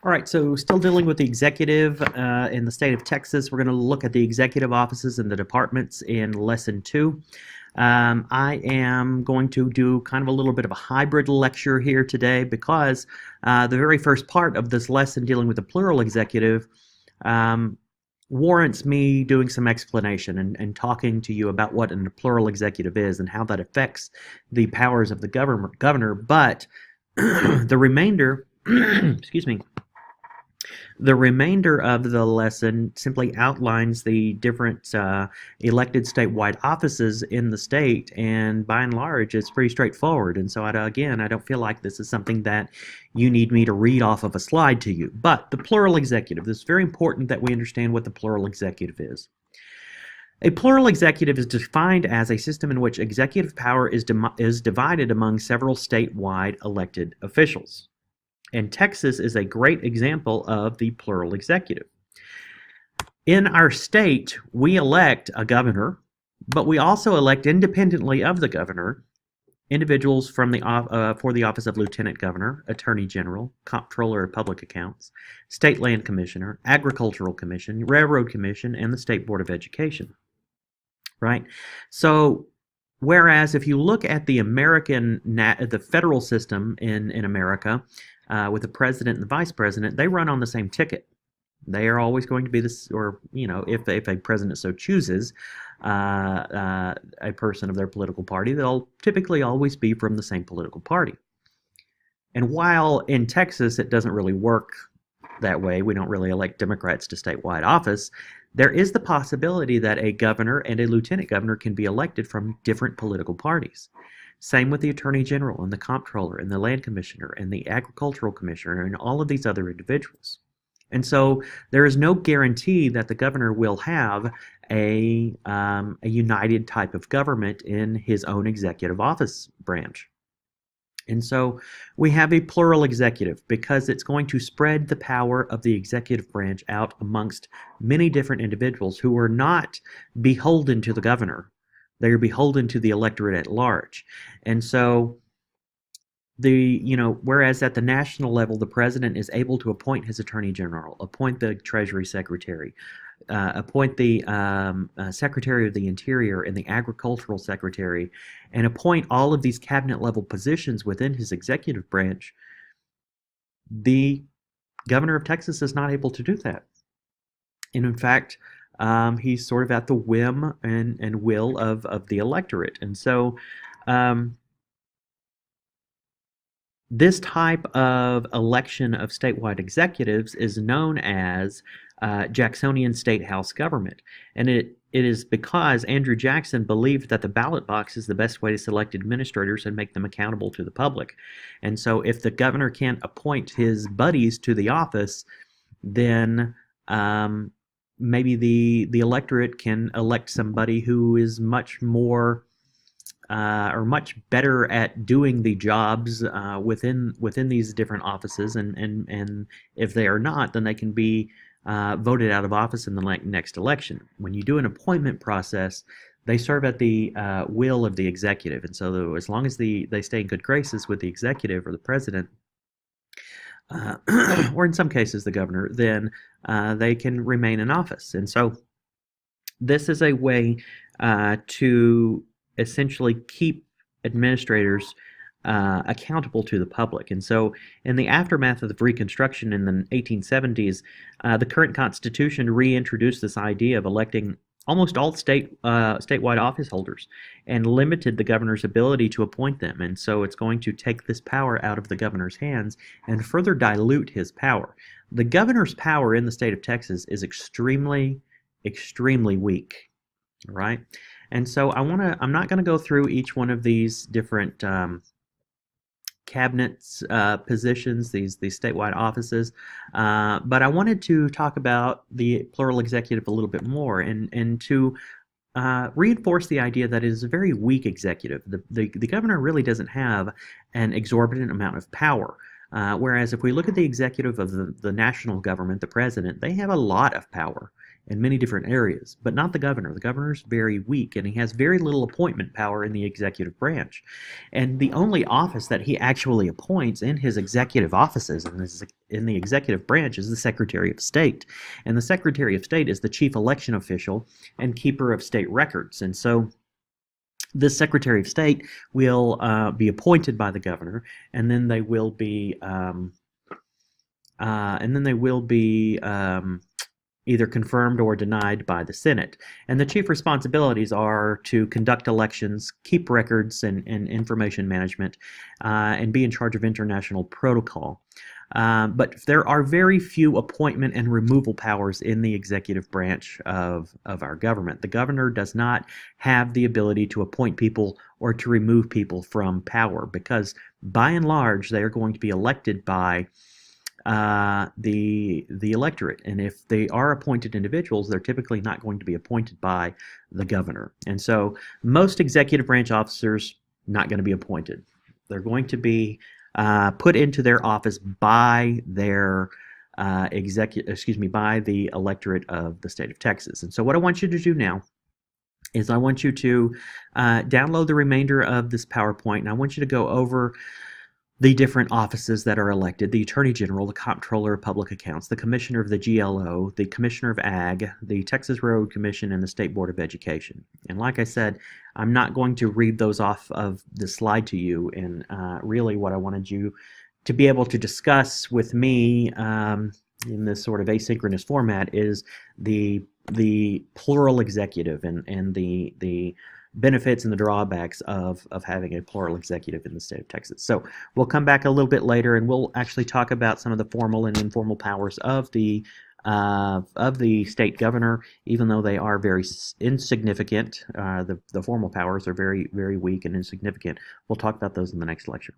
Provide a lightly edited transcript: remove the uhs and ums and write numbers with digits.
All right, so still dealing with the executive in the state of Texas. We're going to look at the executive offices and the departments in lesson 2. I am going to do kind of a little bit of a hybrid lecture here today because the very first part of this lesson dealing with the plural executive warrants me doing some explanation and talking to you about what a plural executive is and how that affects the powers of the governor. But the remainder, excuse me, the remainder of the lesson simply outlines the different elected statewide offices in the state, and by and large, it's pretty straightforward. And so, again, I don't feel like this is something that you need me to read off of a slide to you. But the plural executive, this is very important that we understand what the plural executive is. A plural executive is defined as a system in which executive power is divided among several statewide elected officials. And Texas is a great example of the plural executive. In our state, we elect a governor, but we also elect independently of the governor individuals from for the office of lieutenant governor, attorney general, comptroller of public accounts, state land commissioner, agricultural commission, railroad commission, and the state board of education. Right? So, whereas if you look at the the federal system in America, with the president and the vice president, they run on the same ticket. They are always going to be this, or if a president so chooses, a person of their political party, they'll typically always be from the same political party. And while in Texas it doesn't really work that way, we don't really elect Democrats to statewide office, there is the possibility that a governor and a lieutenant governor can be elected from different political parties. Same with the Attorney General and the Comptroller and the Land Commissioner and the Agricultural Commissioner and all of these other individuals. And so there is no guarantee that the governor will have a united type of government in his own executive office branch. And so we have a plural executive because it's going to spread the power of the executive branch out amongst many different individuals who are not beholden to the governor. They are beholden to the electorate at large. And so whereas at the national level, the president is able to appoint his attorney general, appoint the treasury secretary, appoint the secretary of the interior and the agricultural secretary, and appoint all of these cabinet level positions within his executive branch, the governor of Texas is not able to do that. And in fact, he's sort of at the whim and will of the electorate. And so this type of election of statewide executives is known as Jacksonian State House government. And it is because Andrew Jackson believed that the ballot box is the best way to select administrators and make them accountable to the public. And so if the governor can't appoint his buddies to the office, then maybe the electorate can elect somebody who is much more or much better at doing the jobs within these different offices, and if they are not, then they can be voted out of office in the next election. When you do an appointment process, they serve at the will of the executive, and so as long as they stay in good graces with the executive or the president, or in some cases the governor, then they can remain in office. And so this is a way to essentially keep administrators accountable to the public. And so in the aftermath of the Reconstruction in the 1870s, the current Constitution reintroduced this idea of electing almost all statewide office holders and limited the governor's ability to appoint them. And so it's going to take this power out of the governor's hands and further dilute his power. The governor's power in the state of Texas is extremely, extremely weak, right? And so I'm not going to go through each one of these different cabinets positions, these statewide offices, but I wanted to talk about the plural executive a little bit more and to reinforce the idea that it is a very weak executive. The governor really doesn't have an exorbitant amount of power. Whereas if we look at the executive of the national government, the president, they have a lot of power. in many different areas, but not the governor. The governor's very weak, and he has very little appointment power in the executive branch. And the only office that he actually appoints in his executive offices in the executive branch is the Secretary of State. And the Secretary of State is the chief election official and keeper of state records. And so this Secretary of State will be appointed by the governor, and then they will be either confirmed or denied by the Senate. And the chief responsibilities are to conduct elections, keep records and information management, and be in charge of international protocol. But there are very few appointment and removal powers in the executive branch of our government. The governor does not have the ability to appoint people or to remove people from power, because by and large they are going to be elected by the electorate, and if they are appointed individuals, they're typically not going to be appointed by the governor. And so most executive branch officers not going to be appointed. They're going to be put into their office by their by the electorate of the state of Texas. And so what I want you to do now is I want you to download the remainder of this PowerPoint, and I want you to go over the different offices that are elected: the Attorney General, the Comptroller of Public Accounts, the Commissioner of the GLO, the Commissioner of Ag, the Texas Railroad Commission, and the State Board of Education. And like I said, I'm not going to read those off of the slide to you, and really what I wanted you to be able to discuss with me in this sort of asynchronous format is the plural executive and the benefits and the drawbacks of having a plural executive in the state of Texas. So we'll come back a little bit later, and we'll actually talk about some of the formal and informal powers of the state governor, even though they are very insignificant. The formal powers are very, very weak and insignificant. We'll talk about those in the next lecture.